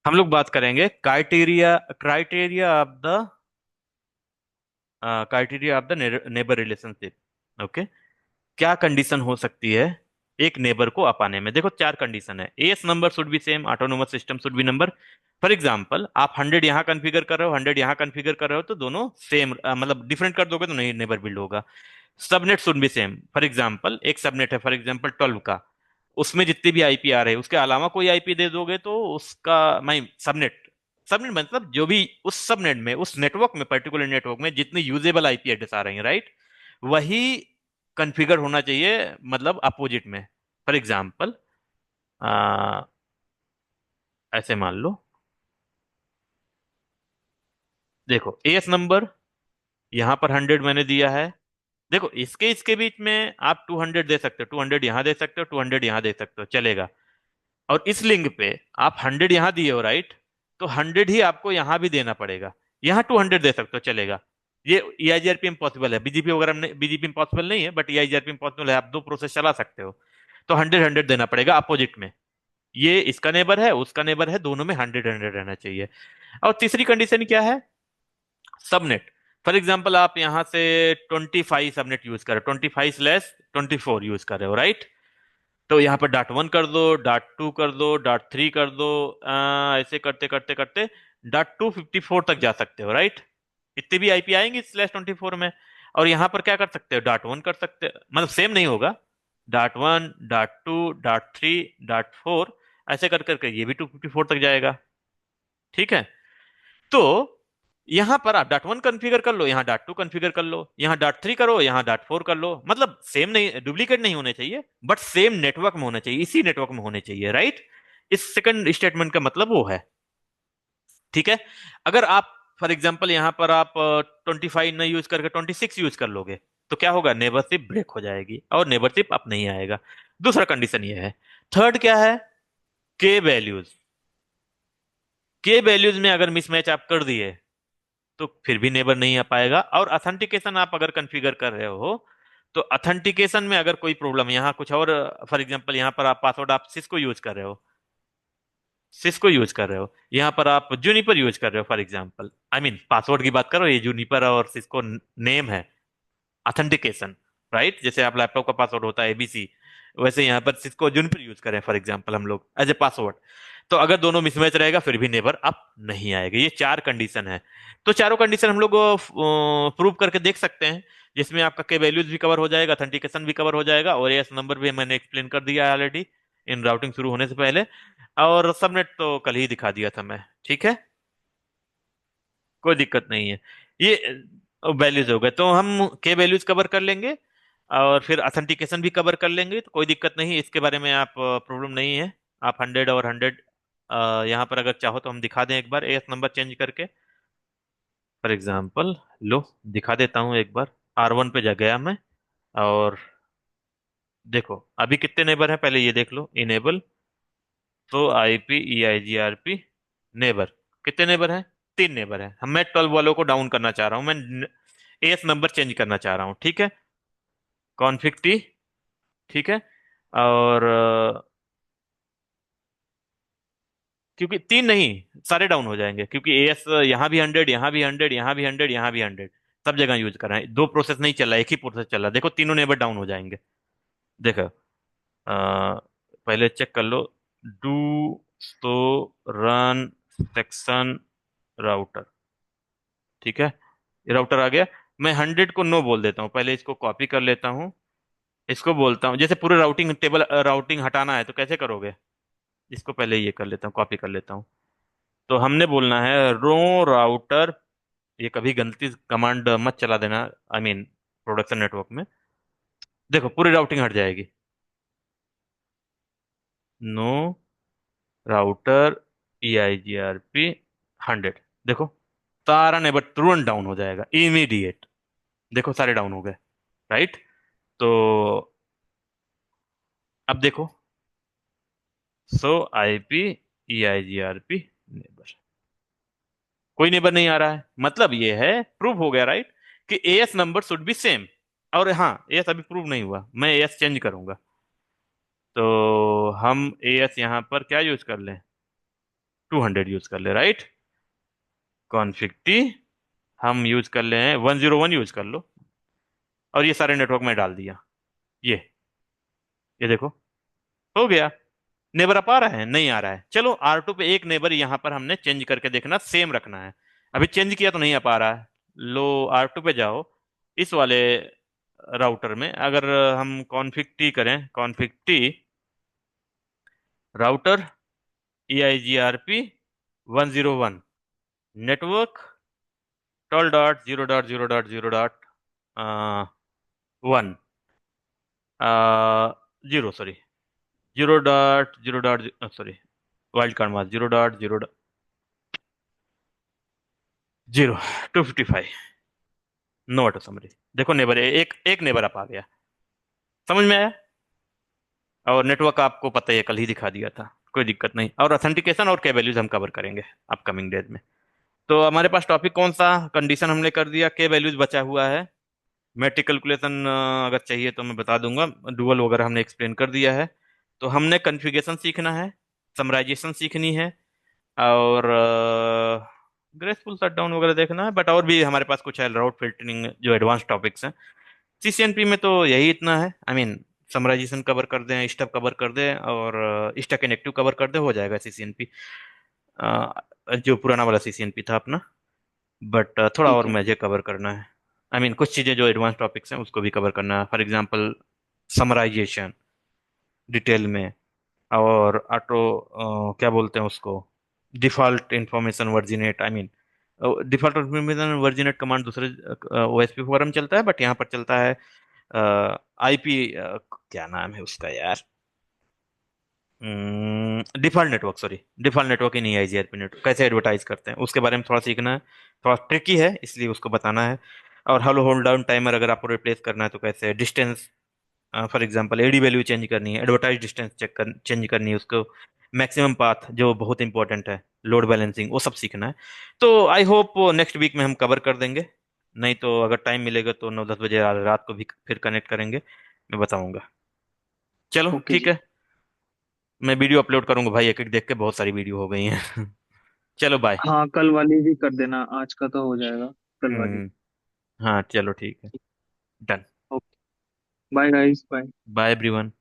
हम लोग बात करेंगे criteria criteria of the criteria of the neighbour relationship. Okay. क्या कंडीशन हो सकती है एक नेबर को अपाने में? देखो, चार कंडीशन है। S number should be same, autonomous system should be number. For example, आप 100 यहाँ कॉन्फ़िगर कर रहे हो, 100 यहाँ कॉन्फ़िगर कर रहे हो, तो दोनों सेम, मतलब डिफरेंट कर दोगे तो नहीं नेबर बिल्ड होगा। Subnet should be same. For example, एक सबनेट है फॉर एग्जांपल 12 का, उसमें जितने भी आईपी आ रहे हैं उसके अलावा कोई आईपी दे दोगे तो उसका मैं सबनेट, सबनेट मतलब जो भी उस सबनेट में, उस नेटवर्क में, पर्टिकुलर नेटवर्क में जितनी यूजेबल आईपी एड्रेस आ रही है, राइट, वही कॉन्फ़िगर होना चाहिए, मतलब अपोजिट में। फॉर एग्जांपल, ऐसे मान लो, देखो एएस नंबर यहाँ पर 100 मैंने दिया है। देखो, इसके इसके बीच में आप 200 दे सकते हो, 200 यहाँ दे सकते हो, 200 यहाँ दे सकते हो, चलेगा। और इस लिंक पे आप 100 यहाँ दिए हो, राइट, तो 100 ही आपको यहाँ भी देना पड़ेगा। यहाँ 200 दे सकते हो, चलेगा। ये ईआईजीआरपी इम्पॉसिबल है, बीजीपी वगैरह में, बीजीपी इम्पॉसिबल नहीं है, बट ईआईजीआरपी इम्पॉसिबल है, आप दो प्रोसेस चला सकते हो। तो 100 देना पड़ेगा अपोजिट में। ये इसका नेबर है, उसका नेबर है, दोनों में 100 रहना चाहिए। और तीसरी कंडीशन क्या है? सबनेट। फॉर एग्जाम्पल, आप यहाँ से 25 सबनेट यूज कर रहे हो, 25/24 यूज कर रहे हो, राइट। तो यहाँ पर .1 कर दो, .2 कर दो, .3 कर दो, ऐसे करते करते करते .254 तक जा सकते हो, राइट। इतने भी आईपी आएंगे /24 में। और यहाँ पर क्या कर सकते हो? .1 कर सकते हो, मतलब सेम नहीं होगा। .1, .2, .3, .4, ऐसे कर करके ये भी 254 तक जाएगा। ठीक है। तो यहाँ पर आप .1 कॉन्फ़िगर कर लो, यहाँ .2 कॉन्फ़िगर कर लो, यहाँ .3 करो, यहाँ .4 कर लो, मतलब सेम नहीं, डुप्लीकेट नहीं होने चाहिए, बट सेम नेटवर्क में होने चाहिए, इसी नेटवर्क में होने चाहिए, राइट। इस सेकंड स्टेटमेंट का मतलब वो है। ठीक है। अगर आप फॉर एग्जाम्पल यहाँ पर आप 25 नहीं यूज करके 26 यूज कर लोगे, तो क्या होगा? नेबरशिप ब्रेक हो जाएगी और नेबरशिप अप नहीं आएगा। दूसरा कंडीशन ये है। थर्ड क्या है? के वैल्यूज। के वैल्यूज में अगर मिसमैच आप कर दिए तो फिर भी नेबर नहीं आ पाएगा। और अथेंटिकेशन आप अगर कॉन्फ़िगर कर रहे हो, तो अथेंटिकेशन में अगर कोई प्रॉब्लम, यहाँ कुछ और, फॉर एग्जांपल यहाँ पर आप पासवर्ड आप सिस्को यूज कर रहे हो, सिस्को यूज कर रहे हो, यहाँ पर आप जूनिपर यूज कर रहे हो, for example, I mean password की बात करो, ये जूनिपर और सिस्को नेम है, अथेंटिकेशन, राइट। जैसे आप लैपटॉप का पासवर्ड होता है एबीसी, वैसे यहाँ पर सिस्को जूनिपर यूज करें फॉर एग्जांपल हम लोग एज ए पासवर्ड। तो अगर दोनों मिसमैच रहेगा फिर भी नेबर अप नहीं आएगा। ये चार कंडीशन है। तो चारों कंडीशन हम लोग प्रूव करके देख सकते हैं, जिसमें आपका के वैल्यूज भी कवर हो जाएगा, ऑथेंटिकेशन भी कवर हो जाएगा, और एएस नंबर भी मैंने एक्सप्लेन कर दिया है ऑलरेडी इन राउटिंग शुरू होने से पहले। और सबनेट तो कल ही दिखा दिया था मैं। ठीक है, कोई दिक्कत नहीं है। ये वैल्यूज हो गए, तो हम के वैल्यूज कवर कर लेंगे और फिर ऑथेंटिकेशन भी कवर कर लेंगे, तो कोई दिक्कत नहीं, इसके बारे में आप प्रॉब्लम नहीं है। आप 100 और 100 यहाँ पर अगर चाहो तो हम दिखा दें एक बार एएस नंबर चेंज करके। फॉर एग्जांपल, लो दिखा देता हूँ एक बार। R1 पे जा गया मैं, और देखो अभी कितने नेबर हैं पहले ये देख लो, इनेबल। तो आईपी EIGRP नेबर, कितने नेबर हैं? 3 नेबर हैं। हम मैं 12 वालों को डाउन करना चाह रहा हूँ, मैं एएस नंबर चेंज करना चाह रहा हूँ। ठीक है, कॉन्फिग टी। ठीक है। और क्योंकि 3 नहीं, सारे डाउन हो जाएंगे, क्योंकि एएस यहाँ भी 100, यहाँ भी 100, यहाँ भी 100, यहाँ भी 100, सब जगह यूज कर रहे हैं। दो प्रोसेस नहीं चल रहा, एक ही प्रोसेस चल रहा। देखो तीनों नेबर डाउन हो जाएंगे। देखो, पहले चेक कर लो। Do show run section router. ठीक है, ये राउटर आ गया। मैं 100 को नो बोल देता हूँ, पहले इसको कॉपी कर लेता हूँ। इसको बोलता हूँ, जैसे पूरे राउटिंग टेबल राउटिंग हटाना है तो कैसे करोगे? इसको पहले ये कर लेता हूँ, कॉपी कर लेता हूँ। तो हमने बोलना है रो राउटर। ये कभी गलती कमांड मत चला देना, आई मीन प्रोडक्शन नेटवर्क में। देखो पूरी राउटिंग हट जाएगी। No router EIGRP 100। देखो सारा नेबर तुरंत डाउन हो जाएगा, इमीडिएट। देखो सारे डाउन हो गए, राइट। तो अब देखो, सो IP EIGRP नेबर, कोई नेबर नहीं आ रहा है, मतलब ये है प्रूव हो गया, राइट, कि as number should be same. और हाँ, एएस अभी प्रूव नहीं हुआ, मैं एएस चेंज करूंगा। तो हम एएस यहाँ पर क्या यूज कर लें? 200 यूज कर ले, राइट। कॉन्फिग टी हम यूज कर ले हैं 101 यूज कर लो, और ये सारे नेटवर्क में डाल दिया। ये ये देखो, हो गया। नेबर अप आ रहा है, नहीं आ रहा है। चलो R2 पे एक नेबर यहाँ पर हमने चेंज करके देखना, सेम रखना है। अभी चेंज किया तो नहीं आ पा रहा है। लो, R2 पे जाओ, इस वाले राउटर में अगर हम कॉन्फिग टी करें, config T router EIGRP 101 network 12.0.0.0.1 zero, sorry, 0.0. Sorry, wild card मार 0.0.0 255 नो ऑटो समरी। देखो नेबर, एक एक नेबर आप आ गया, समझ में आया। और नेटवर्क आपको पता ही है, कल ही दिखा दिया था, कोई दिक्कत नहीं। और ऑथेंटिकेशन और के वैल्यूज हम कवर करेंगे अपकमिंग डेज में। तो हमारे पास टॉपिक कौन सा, कंडीशन हमने कर दिया, के वैल्यूज बचा हुआ है। मैट्रिक कैलकुलेशन अगर चाहिए तो मैं बता दूंगा, डुअल वगैरह हमने एक्सप्लेन कर दिया है। तो हमने कॉन्फ़िगरेशन सीखना है, समराइजेशन सीखनी है, और ग्रेसफुल शटडाउन वगैरह देखना है। बट और भी हमारे पास कुछ है, राउट फिल्टरिंग, जो एडवांस टॉपिक्स हैं। CCNP में तो यही इतना है, आई मीन समराइजेशन कवर कर दें, स्टब कवर कर दें, और स्टक इनएक्टिव कवर कर दें, हो जाएगा CCNP, जो पुराना वाला CCNP था अपना। बट थोड़ा और ठीक है। मुझे कवर करना है। आई मीन कुछ चीज़ें जो एडवांस टॉपिक्स हैं उसको भी कवर करना है, फॉर एग्जांपल समराइजेशन डिटेल में, और ऑटो क्या बोलते हैं उसको, default information originate, I mean default information originate command दूसरे OSP फोरम चलता है, बट यहाँ पर चलता है IP, क्या नाम है उसका यार, default network, sorry, default network ही नहीं है, IGRP नेटवर्क कैसे एडवर्टाइज करते हैं उसके बारे में थोड़ा सीखना है। थोड़ा ट्रिकी है, इसलिए उसको बताना है। और हेलो होल्ड डाउन टाइमर अगर आपको रिप्लेस करना है तो कैसे, distance, for example AD value change करनी है, एडवर्टाइज डिस्टेंस चेंज करनी है उसको, मैक्सिमम पाथ जो बहुत इंपॉर्टेंट है, लोड बैलेंसिंग, वो सब सीखना है। तो आई होप नेक्स्ट वीक में हम कवर कर देंगे। नहीं तो अगर टाइम मिलेगा तो 9-10 बजे रात को भी फिर कनेक्ट करेंगे, मैं बताऊंगा। चलो ओके ठीक जी। है, मैं वीडियो अपलोड करूंगा भाई, एक एक देख के बहुत सारी वीडियो हो गई हैं। चलो बाय। हाँ, कल वाली भी कर देना, आज का तो हो जाएगा, कल वाली। हम्म। हाँ चलो ठीक है, done. Okay. Bye guys, bye. Bye everyone.